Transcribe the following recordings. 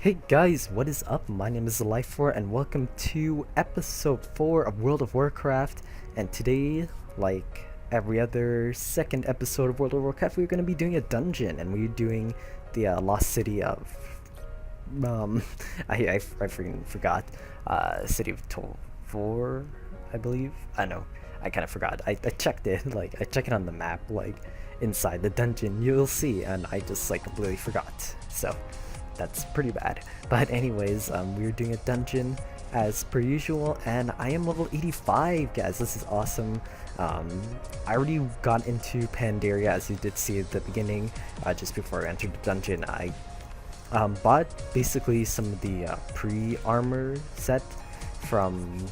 Hey guys, what is up? My name is Zlyphor and welcome to episode 4 of World of Warcraft. And today, like every other second episode of World of Warcraft, we're going to be doing a dungeon and we're doing the lost city of um I freaking forgot. City of Tol'vir, I believe. I know. I kind of forgot. I checked it I checked it on the map inside the dungeon. You'll see, and I just completely forgot. So that's pretty bad. But anyways, we're doing a dungeon as per usual, and I am level 85, guys. This is awesome. I already got into Pandaria, as you did see at the beginning. Just before I entered the dungeon, I bought basically some of the pre-armor set from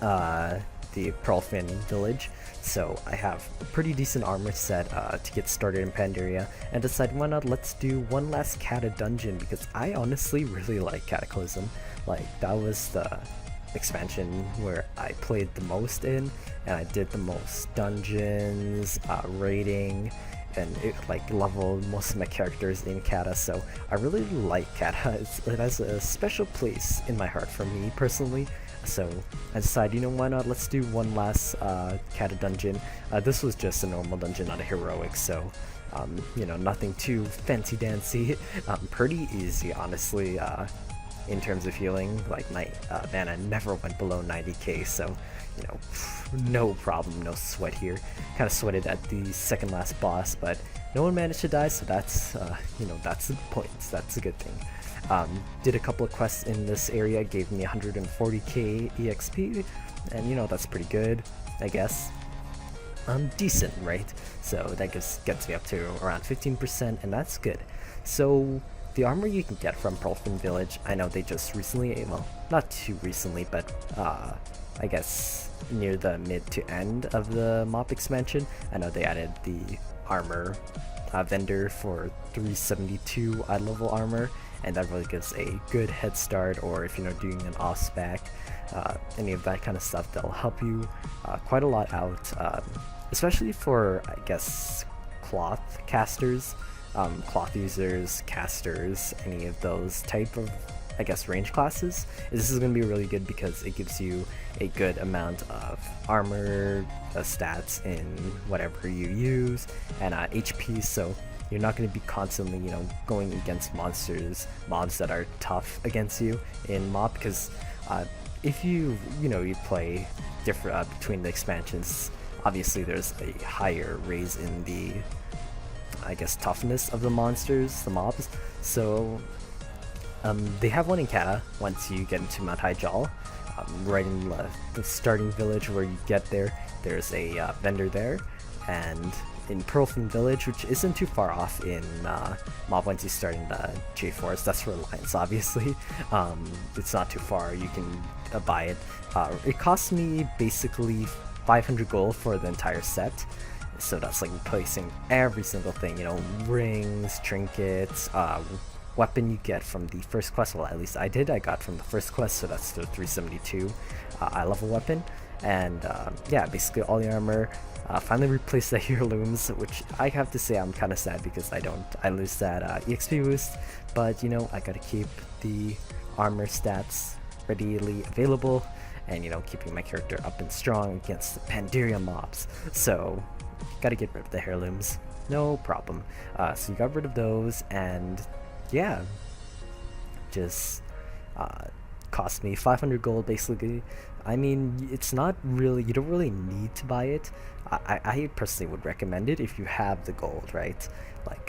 the Pearlfin village. So I have a pretty decent armor set to get started in Pandaria, and decided why not let's do one last Cata dungeon, because I honestly really like Cataclysm. That was the expansion where I played the most in, and I did the most dungeons, raiding, and it leveled most of my characters in Cata. So I really like Cata. It has a special place in my heart for me personally. So I decided, why not, let's do one last Cata dungeon. This was just a normal dungeon, not a heroic, so nothing too fancy dancy. Pretty easy, honestly, in terms of healing. My mana never went below 90k, so no problem, no sweat here. Kind of sweated at the second last boss, but no one managed to die, so that's that's the point. That's a good thing. Did a couple of quests in this area, gave me 140k exp, and that's pretty good, I guess. Decent, right? So that gets me up to around 15%, and that's good. So the armor you can get from Pearlfin Village, I know they just recently, well, not too recently, but I guess near the mid to end of the MoP expansion, I know they added the armor vendor for 372 eye level armor, and that really gives a good head start. Or if you're doing an off spec, any of that kind of stuff, that'll help you quite a lot out, especially for, I guess, cloth casters, cloth users, casters, any of those type of, I guess, range classes. This is going to be really good because it gives you a good amount of armor stats in whatever you use, and HP, so you're not going to be constantly going against mobs that are tough against you in MoP, because if you play different between the expansions, obviously there's a higher raise in the, I guess, toughness of the monsters, the mobs. So they have one in Cata once you get into Mount Hyjal, right in the starting village where you get there. There's a vendor there, and in Pearlfin Village, which isn't too far off in MoP once you start in the J Forest. That's for Alliance, obviously. It's not too far. You can buy it. It cost me basically 500 gold for the entire set. So that's replacing every single thing, rings, trinkets, weapon you get from the first quest. Well, at least I got from the first quest, so that's the 372 eye level weapon. And yeah, basically all the armor. Finally replaced the heirlooms, which I have to say I'm kind of sad because I lose that EXP boost, but I gotta keep the armor stats readily available, and keeping my character up and strong against the Pandaria mobs. So gotta get rid of the heirlooms, no problem. So you got rid of those, and yeah, just cost me 500 gold basically. I mean, it's not really, you don't really need to buy it. I personally would recommend it if you have the gold, right?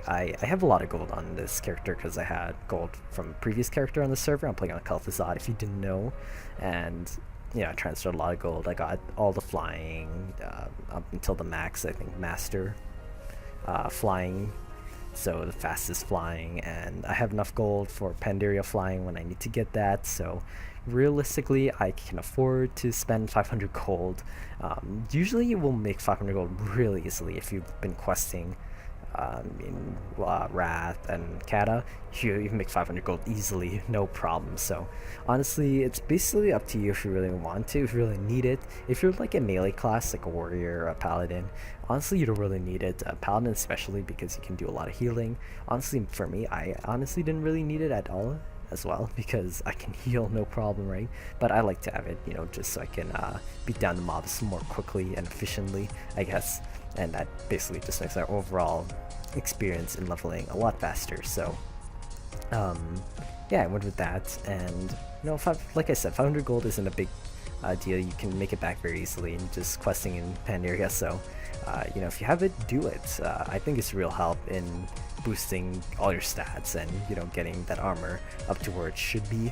I have a lot of gold on this character because I had gold from a previous character on the server. I'm playing on Kalthazad, if you didn't know, and I transferred a lot of gold. I got all the flying up until the max, I think, master flying, so the fastest flying, and I have enough gold for Pandaria flying when I need to get that. So realistically, I can afford to spend 500 gold. Usually you will make 500 gold really easily if you've been questing in Wrath and Cata. You make 500 gold easily, no problem. So honestly, it's basically up to you if you really want to, if you really need it. If you're a melee class, like a warrior or a paladin, honestly you don't really need it. A paladin especially, because you can do a lot of healing. Honestly, for me, I honestly didn't really need it at all as well, because I can heal no problem, right? But I like to have it, just so I can beat down the mobs more quickly and efficiently, I guess. And that basically just makes our overall experience in leveling a lot faster. So yeah, I went with that. And like I said, 500 gold isn't a big deal. You can make it back very easily and just questing in Pandaria. So if you have it, do it. I think it's real help in boosting all your stats and getting that armor up to where it should be.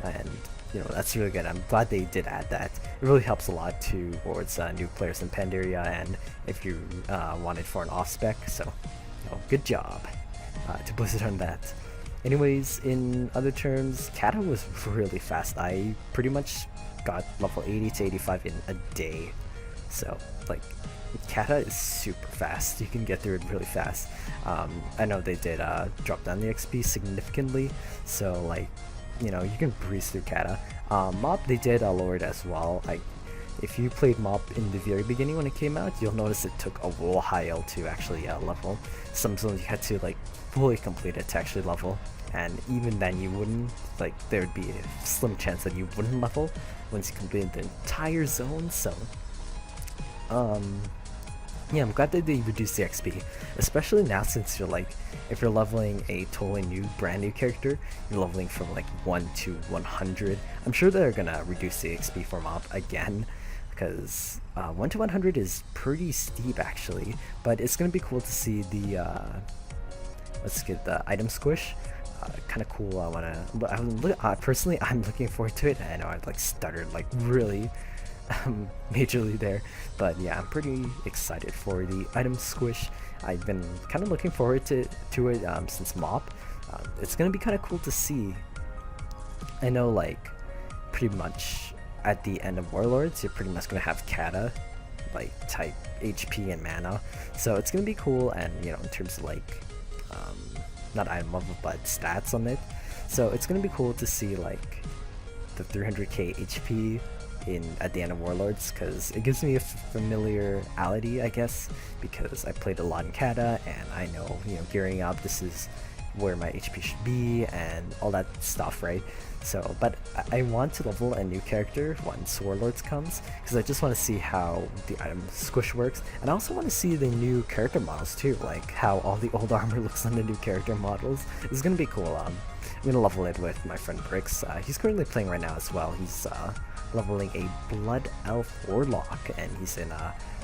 And that's really good. I'm glad they did add that. It really helps a lot towards new players in Pandaria, and if you want it for an off spec. So good job to Blizzard on that. Anyways, in other terms, Kata was really fast. I pretty much got level 80 to 85 in a day. So like, Kata is super fast. You can get through it really fast. I know they did drop down the XP significantly, so like, you can breeze through Kata. Mob, they did lower it as well. If you played Mob in the very beginning when it came out, you'll notice it took a while to actually level. Some zones you had to like fully complete it to actually level, and even then you wouldn't, like, there would be a slim chance that you wouldn't level once you completed the entire zone. So yeah, I'm glad that they reduced the XP, especially now since you're like, if you're leveling a totally new, brand new character, you're leveling from like 1 to 100. I'm sure they're gonna reduce the XP for Mob again, because 1 to 100 is pretty steep actually, but it's gonna be cool to see the, let's get the item squish. Kind of cool. Personally, I'm looking forward to it. I know I like stuttered like really majorly there, but yeah, I'm pretty excited for the item squish. I've been kind of looking forward to it since Mop. It's gonna be kind of cool to see. I know, like, pretty much at the end of Warlords, you're pretty much gonna have Kata like type HP and mana, so it's gonna be cool. And in terms of like not item level but stats on it, so it's gonna be cool to see like the 300k HP at the end of Warlords, because it gives me a familiarity, I guess, because I played a lot in Kata, and I know, gearing up, this is where my HP should be and all that stuff, right? So, but I want to level a new character once Warlords comes, because I just want to see how the item squish works, and I also want to see the new character models too, like how all the old armor looks on the new character models. It's gonna be cool. I'm gonna level it with my friend Brix. He's currently playing right now as well. He's leveling a Blood Elf Warlock, and he's in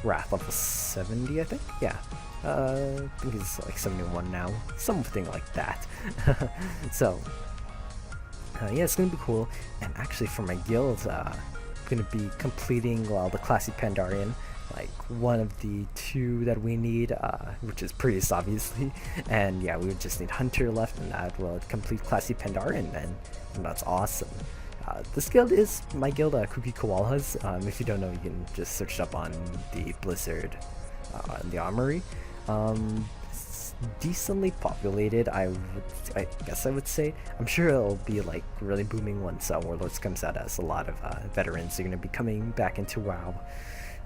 Wrath level 70, I think. Yeah, I think he's like 71 now, something like that. So yeah, it's gonna be cool. And actually, for my guild, I'm gonna be completing the classy Pandarian, like one of the two that we need, which is Priest, obviously. And yeah, we would just need Hunter left, and that will complete classy Pandarian, and that's awesome. This guild is my guild, Cookie Koalas. If you don't know, you can just search it up on the Blizzard, the Armory. It's decently populated, I guess I would say. I'm sure it'll be like really booming once Warlords comes out, as a lot of veterans are going to be coming back into WoW.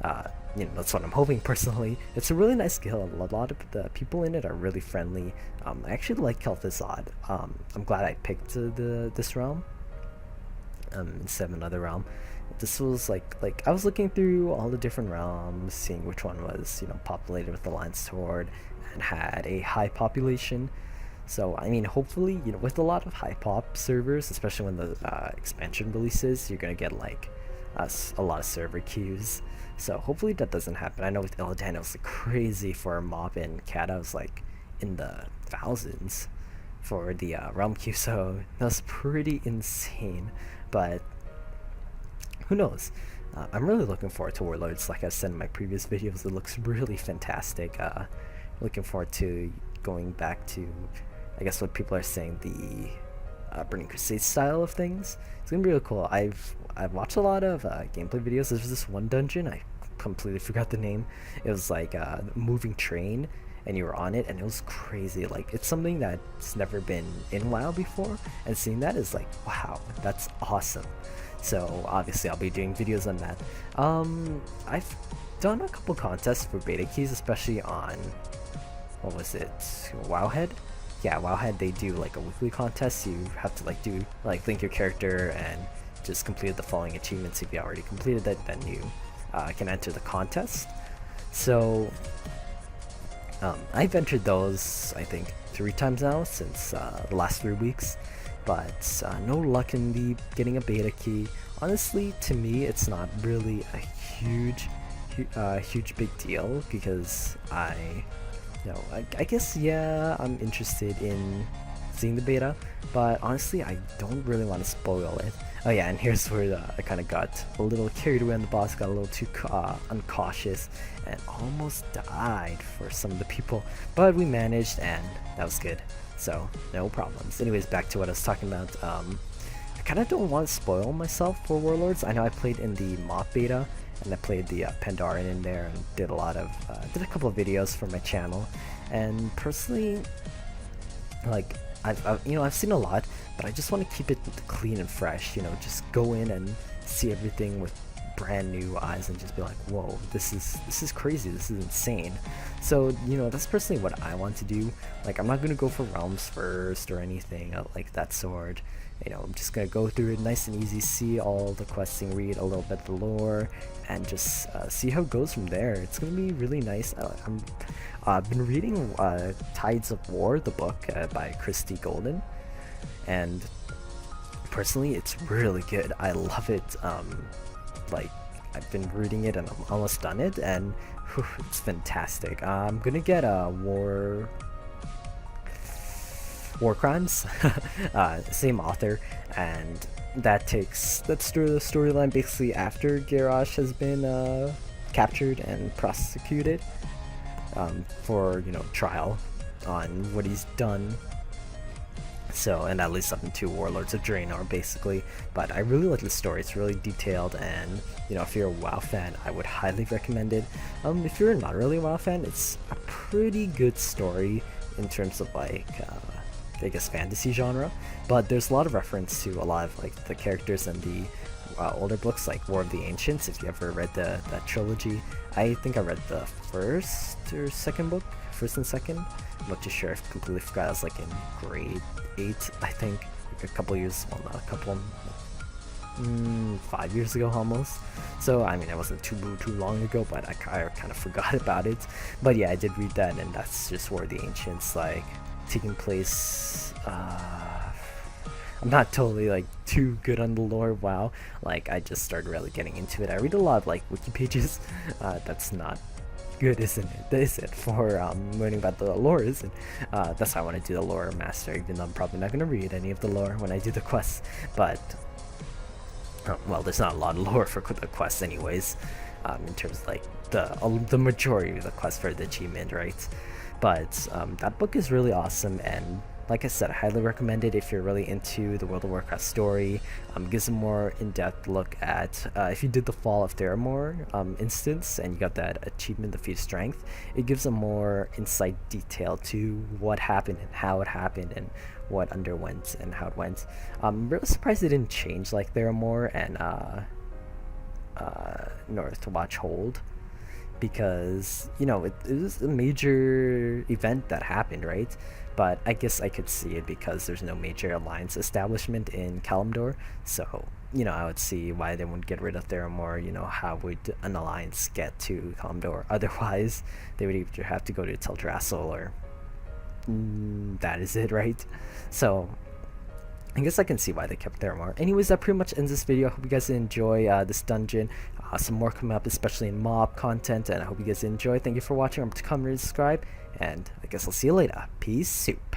That's what I'm hoping personally. It's a really nice guild. A lot of the people in it are really friendly. I actually like Kel'Thuzad. I'm glad I picked this realm instead of another realm. This was like I was looking through all the different realms, seeing which one was populated with the Lion Sword and had a high population. So I mean, hopefully, with a lot of high pop servers, especially when the expansion releases, you're gonna get like a lot of server queues. So hopefully that doesn't happen. I know with Illidan it was like crazy for a mob, and Kata was like in the thousands for the realm queue, so that was pretty insane. But who knows? I'm really looking forward to Warlords. Like I said in my previous videos, it looks really fantastic. Looking forward to going back to, I guess, what people are saying, the Burning Crusade style of things. It's gonna be really cool. I've watched a lot of gameplay videos. There's this one dungeon, I completely forgot the name. It was like a moving train, and you were on it, and it was crazy. Like, it's something that's never been in WoW before, and seeing that is like, wow, that's awesome. So obviously I'll be doing videos on that. I've done a couple contests for beta keys, especially on, what was it, Wowhead. yeah, Wowhead, they do like a weekly contest. You have to like do like link your character and just complete the following achievements. If you already completed that, then you can enter the contest. So I've entered those, I think, 3 times now since the last 3 weeks, but no luck in the getting a beta key. Honestly, to me, it's not really a huge big deal, because I guess, yeah, I'm interested in seeing the beta, but honestly, I don't really want to spoil it. Oh yeah, and here's where I kind of got a little carried away on the boss, got a little too uncautious, and almost died for some of the people, but we managed, and that was good, so no problems. Anyways, back to what I was talking about. I kind of don't want to spoil myself for Warlords. I know I played in the mock beta, and I played the Pandaren in there, and did a couple of videos for my channel, and personally, like, I've seen a lot, but I just want to keep it clean and fresh, just go in and see everything with brand new eyes and just be like, whoa, this is crazy, this is insane. So, that's personally what I want to do. Like, I'm not gonna go for realms first or anything like that sort. I'm just gonna go through it nice and easy, see all the questing, read a little bit of the lore, and just see how it goes from there. It's gonna be really nice. I've been reading Tides of War, the book by Christy Golden, and personally, it's really good. I love it. Like, I've been reading it and I'm almost done it, and whew, it's fantastic. I'm gonna get War Crimes, same author, and that's the storyline basically after Garrosh has been captured and prosecuted for trial on what he's done. So, and that leads up into Warlords of Draenor, basically. But I really like the story. It's really detailed, and if you're a WoW fan, I would highly recommend it. If you're not really a WoW fan, it's a pretty good story in terms of like I guess fantasy genre. But there's a lot of reference to a lot of like the characters in the older books, like War of the Ancients. If you ever read that trilogy, I think I read the first or second book, first and second. I'm not too sure. I completely forgot. I was like in grade 8, I think, like a couple years, well, not a couple, 5 years ago almost. So I mean, it wasn't too long ago, but I kind of forgot about it. But yeah, I did read that, and that's just War of the Ancients, like taking place. I'm not totally like too good on the lore. Wow, like I just started really getting into it. I read a lot of like wiki pages. That's not good, isn't it? Is it for learning about the lore, isn't? That's why I want to do the lore master, even though I'm probably not going to read any of the lore when I do the quests. But well, there's not a lot of lore for the quests anyways, in terms of like the majority of the quests for the achievement, right? But that book is really awesome, and like I said, I highly recommend it if you're really into the World of Warcraft story. Gives a more in-depth look at if you did the Fall of Theramore instance and you got that achievement, the Feat of Strength, it gives a more insight detail to what happened and how it happened and what underwent and how it went. I'm really surprised it didn't change like Theramore and Northwatch Hold, because it was a major event that happened, right? But I guess I could see it because there's no major alliance establishment in Kalimdor, so I would see why they wouldn't get rid of Theramore. How would an alliance get to Kalimdor? Otherwise, they would either have to go to Teldrassil, or that is it, right? So I guess I can see why they kept Theramore. Anyways, that pretty much ends this video. I hope you guys enjoy this dungeon. Some more coming up, especially in mob content, and I hope you guys enjoy. Thank you for watching. Remember to comment and subscribe, and I guess I'll see you later. Peace soup.